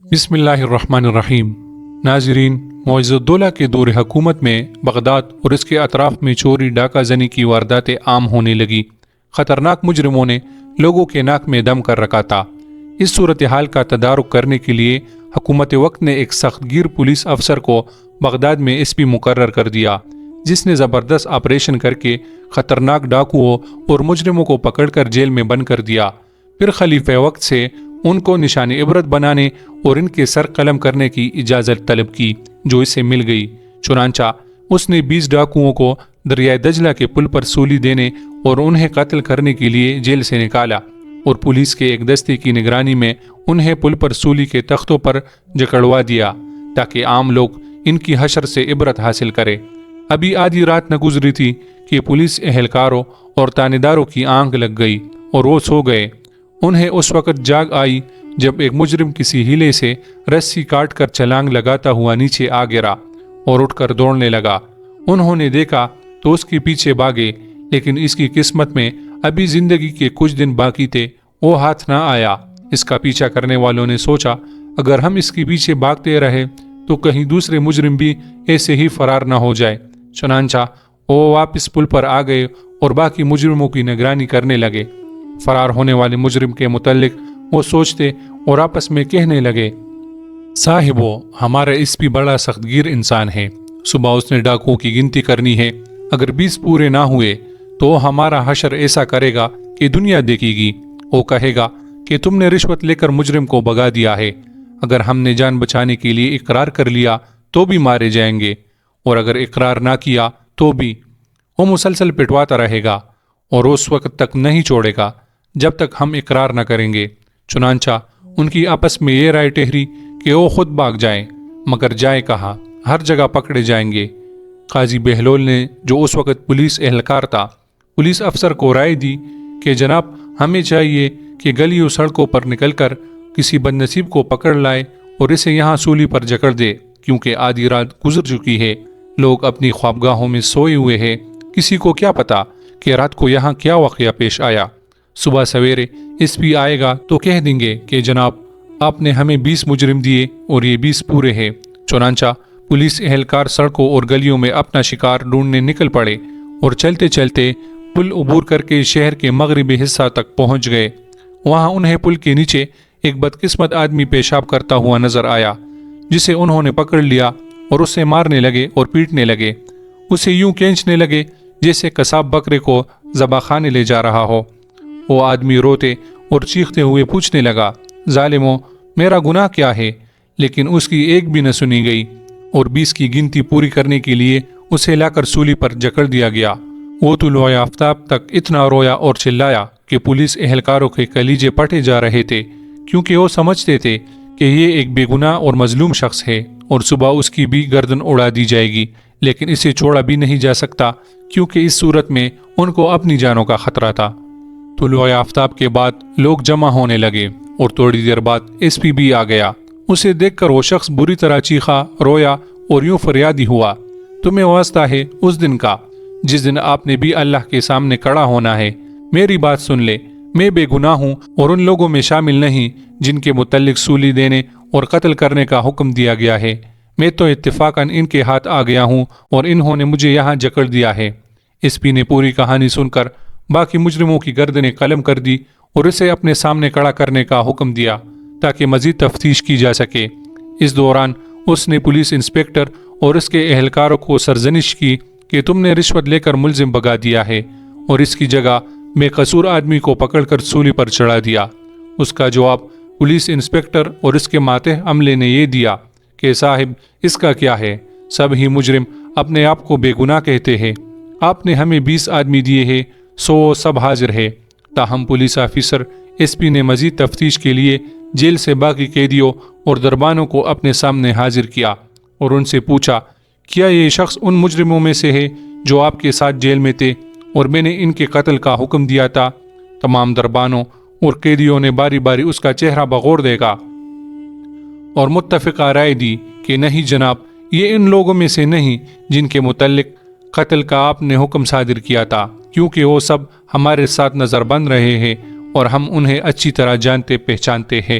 بسم اللہ الرحمن الرحیم۔ ناظرین، معزز الدولہ کے دور حکومت میں بغداد اور اس کے اطراف میں چوری ڈاکہ زنی کی وارداتیں عام ہونے لگی۔ خطرناک مجرموں نے لوگوں کے ناک میں دم کر رکھا تھا۔ اس صورتحال کا تدارک کرنے کے لیے حکومت وقت نے ایک سخت گیر پولیس افسر کو بغداد میں ایس پی مقرر کر دیا، جس نے زبردست آپریشن کر کے خطرناک ڈاکوؤں اور مجرموں کو پکڑ کر جیل میں بند کر دیا۔ پھر خلیفہ وقت سے ان کو نشان عبرت بنانے اور ان کے سر قلم کرنے کی اجازت طلب کی، جو اسے مل گئی۔ چنانچہ اس نے 20 ڈاکوؤں کو دریائے دجلہ کے پل پر سولی دینے اور انہیں قتل کرنے کے لیے جیل سے نکالا، اور پولیس کے ایک دستے کی نگرانی میں انہیں پل پر سولی کے تختوں پر جکڑوا دیا، تاکہ عام لوگ ان کی حشر سے عبرت حاصل کرے۔ ابھی آدھی رات نہ گزری تھی کہ پولیس اہلکاروں اور تانیداروں کی آنکھ لگ گئی اور وہ سو گئے۔ انہیں اس وقت جاگ آئی جب ایک مجرم کسی ہیلے سے رسی کاٹ کر چھلانگ لگاتا ہوا نیچے آ گرا اور اٹھ کر دوڑنے لگا۔ انہوں نے دیکھا تو اس کے پیچھے بھاگے، لیکن اس کی قسمت میں ابھی زندگی کے کچھ دن باقی تھے، وہ ہاتھ نہ آیا۔ اس کا پیچھا کرنے والوں نے سوچا، اگر ہم اس کے پیچھے بھاگتے رہے تو کہیں دوسرے مجرم بھی ایسے ہی فرار نہ ہو جائے۔ چنانچہ وہ واپس پل پر آ گئے اور باقی مجرموں کی نگرانی کرنے لگے۔ فرار ہونے والے مجرم کے متعلق وہ سوچتے اور آپس میں کہنے لگے، صاحبو، ہمارا اس بھی بڑا سخت گیر انسان ہے۔ صبح اس نے ڈاکوؤں کی گنتی کرنی ہے، اگر 20 پورے نہ ہوئے تو ہمارا حشر ایسا کرے گا کہ دنیا دیکھے گی۔ وہ کہے گا کہ تم نے رشوت لے کر مجرم کو بھگا دیا ہے۔ اگر ہم نے جان بچانے کے لیے اقرار کر لیا تو بھی مارے جائیں گے، اور اگر اقرار نہ کیا تو بھی۔ وہ مسلسل پٹواتا رہے گا اور اس وقت تک نہیں چھوڑے گا جب تک ہم اقرار نہ کریں گے۔ چنانچہ ان کی آپس میں یہ رائے ٹھہری کہ وہ خود بھاگ جائیں، مگر جائے کہاں، ہر جگہ پکڑے جائیں گے۔ قاضی بہلول نے، جو اس وقت پولیس اہلکار تھا، پولیس افسر کو رائے دی کہ جناب، ہمیں چاہیے کہ گلیوں سڑکوں پر نکل کر کسی بد نصیب کو پکڑ لائے اور اسے یہاں سولی پر جکڑ دے، کیونکہ آدھی رات گزر چکی ہے، لوگ اپنی خوابگاہوں میں سوئے ہوئے ہیں، کسی کو کیا پتا کہ رات کو یہاں کیا واقعہ پیش آیا۔ صبح سویرے اس پی آئے گا تو کہہ دیں گے کہ جناب، آپ نے ہمیں 20 مجرم دیے اور یہ 20 پورے ہیں۔ چنانچہ پولیس اہلکار سڑکوں اور گلیوں میں اپنا شکار ڈھونڈنے نکل پڑے اور چلتے چلتے پل عبور کر کے شہر کے مغربی حصہ تک پہنچ گئے۔ وہاں انہیں پل کے نیچے ایک بدقسمت آدمی پیشاب کرتا ہوا نظر آیا، جسے انہوں نے پکڑ لیا اور اسے مارنے لگے اور پیٹنے لگے۔ اسے یوں کھینچنے لگے جیسے قصاب بکرے کو ذبح خانے لے جا رہا ہو۔ وہ آدمی روتے اور چیختے ہوئے پوچھنے لگا، ظالموں، میرا گناہ کیا ہے؟ لیکن اس کی ایک بھی نہ سنی گئی، اور 20 کی گنتی پوری کرنے کے لیے اسے لا کر سولی پر جکڑ دیا گیا۔ وہ طلوع آفتاب تک اتنا رویا اور چلایا کہ پولیس اہلکاروں کے کلیجے پھٹے جا رہے تھے، کیونکہ وہ سمجھتے تھے کہ یہ ایک بے گناہ اور مظلوم شخص ہے، اور صبح اس کی بھی گردن اڑا دی جائے گی، لیکن اسے چھوڑا بھی نہیں جا سکتا، کیونکہ اس صورت میں ان کو اپنی جانوں کا خطرہ تھا۔ طلوع آفتاب کے بعد لوگ جمع ہونے لگے، اور تھوڑی دیر بعد ایس پی بھی آ گیا۔ اسے دیکھ کر وہ شخص بری طرح چیخا، رویا اور یوں فریادی ہوا، تمہیں واسطہ ہے اس دن کا جس دن آپ نے بھی اللہ کے سامنے کھڑا ہونا ہے۔ میری بات سن لے، میں بے گناہ ہوں اور ان لوگوں میں شامل نہیں جن کے متعلق سولی دینے اور قتل کرنے کا حکم دیا گیا ہے۔ میں تو اتفاقاً ان کے ہاتھ آ گیا ہوں اور انہوں نے مجھے یہاں جکڑ دیا ہے۔ ایس پی نے پوری کہانی سن کر باقی مجرموں کی گردنیں قلم کر دی اور اسے اپنے سامنے کھڑا کرنے کا حکم دیا تاکہ مزید تفتیش کی جا سکے۔ اس دوران اس نے پولیس انسپکٹر اور اس کے اہلکاروں کو سرزنش کی کہ تم نے رشوت لے کر ملزم بھگا دیا ہے اور اس کی جگہ بے قصور آدمی کو پکڑ کر سولی پر چڑھا دیا۔ اس کا جواب پولیس انسپکٹر اور اس کے ماتح عملے نے یہ دیا کہ صاحب، اس کا کیا ہے، سب ہی مجرم اپنے آپ کو بے گناہ کہتے ہیں۔ آپ نے ہمیں 20 آدمی دیے ہیں، سو سب حاضر ہے۔ تاہم پولیس آفیسر ایس پی نے مزید تفتیش کے لیے جیل سے باقی قیدیوں اور دربانوں کو اپنے سامنے حاضر کیا اور ان سے پوچھا، کیا یہ شخص ان مجرموں میں سے ہے جو آپ کے ساتھ جیل میں تھے اور میں نے ان کے قتل کا حکم دیا تھا؟ تمام دربانوں اور قیدیوں نے باری باری اس کا چہرہ بغور دیکھا اور متفقہ رائے دی کہ نہیں جناب، یہ ان لوگوں میں سے نہیں جن کے متعلق قتل کا آپ نے حکم صادر کیا تھا، کیونکہ وہ سب ہمارے ساتھ نظر بند رہے ہیں اور ہم انہیں اچھی طرح جانتے پہچانتے ہیں۔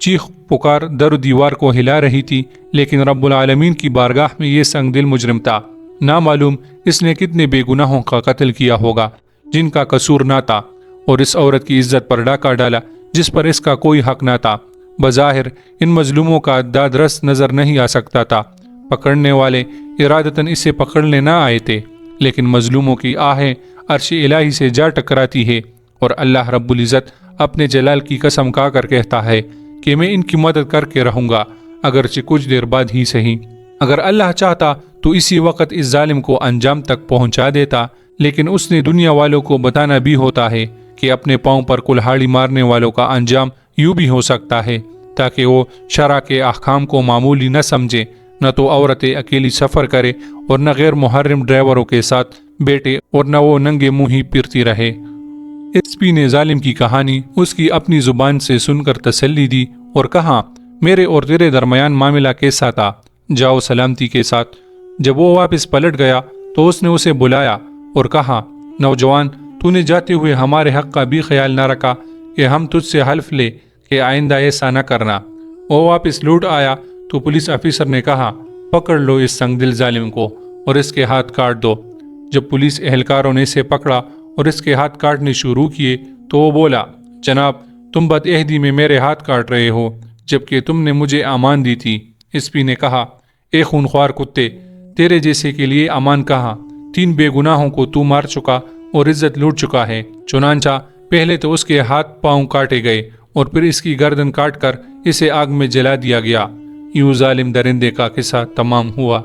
چیخ پکار در و دیوار کو ہلا رہی تھی، لیکن رب العالمین کی بارگاہ میں یہ سنگ دل مجرم تھا۔ نامعلوم اس نے کتنے بے گناہوں کا قتل کیا ہوگا جن کا قصور نہ تھا، اور اس عورت کی عزت پر ڈاکہ ڈالا جس پر اس کا کوئی حق نہ تھا۔ بظاہر ان مظلوموں کا داد رس نظر نہیں آ سکتا تھا، پکڑنے والے ارادتاً اسے پکڑنے نہ آئے تھے، لیکن مظلوموں کی آہیں عرش الہی سے جا ٹکراتی ہے، اور اللہ رب العزت اپنے جلال کی قسم کھا کر کہتا ہے کہ میں ان کی مدد کر کے رہوں گا، اگرچہ کچھ دیر بعد ہی صحیح۔ اگر اللہ چاہتا تو اسی وقت اس ظالم کو انجام تک پہنچا دیتا، لیکن اس نے دنیا والوں کو بتانا بھی ہوتا ہے کہ اپنے پاؤں پر کلہاڑی مارنے والوں کا انجام یوں بھی ہو سکتا ہے، تاکہ وہ شرع کے احکام کو معمولی نہ سمجھے، نہ تو عورتیں اکیلی سفر کرے اور نہ غیر محرم ڈرائیوروں کے ساتھ بیٹھے، اور نہ وہ ننگے منہ ہی پھرتی رہے۔ ایس پی نے ظالم کی کہانی اس کی اپنی زبان سے سن کر تسلی دی اور کہا، میرے اور تیرے درمیان معاملہ کیسا تھا؟ جاؤ سلامتی کے ساتھ۔ جب وہ واپس پلٹ گیا تو اس نے اسے بلایا اور کہا، نوجوان، تو نے جاتے ہوئے ہمارے حق کا بھی خیال نہ رکھا کہ ہم تجھ سے حلف لے کہ آئندہ ایسا نہ کرنا۔ وہ واپس لوٹ آیا تو پولیس افیسر نے کہا، پکڑ لو اس سنگ دل ظالم کو اور اس کے ہاتھ کاٹ دو۔ جب پولیس اہلکاروں نے اسے پکڑا اور اس کے ہاتھ کاٹنے شروع کیے تو وہ بولا، جناب، تم بد عہدی میں میرے ہاتھ کاٹ رہے ہو جبکہ تم نے مجھے امان دی تھی۔ ایس پی نے کہا، اے خونخوار کتے، تیرے جیسے کے لیے امان کہاں؟ 3 بے گناہوں کو تو مار چکا اور عزت لوٹ چکا ہے۔ چنانچہ پہلے تو اس کے ہاتھ پاؤں کاٹے گئے اور پھر اس کی گردن کاٹ کر اسے آگ میں جلا دیا گیا۔ یوں ظالم درندے کا قصہ تمام ہوا۔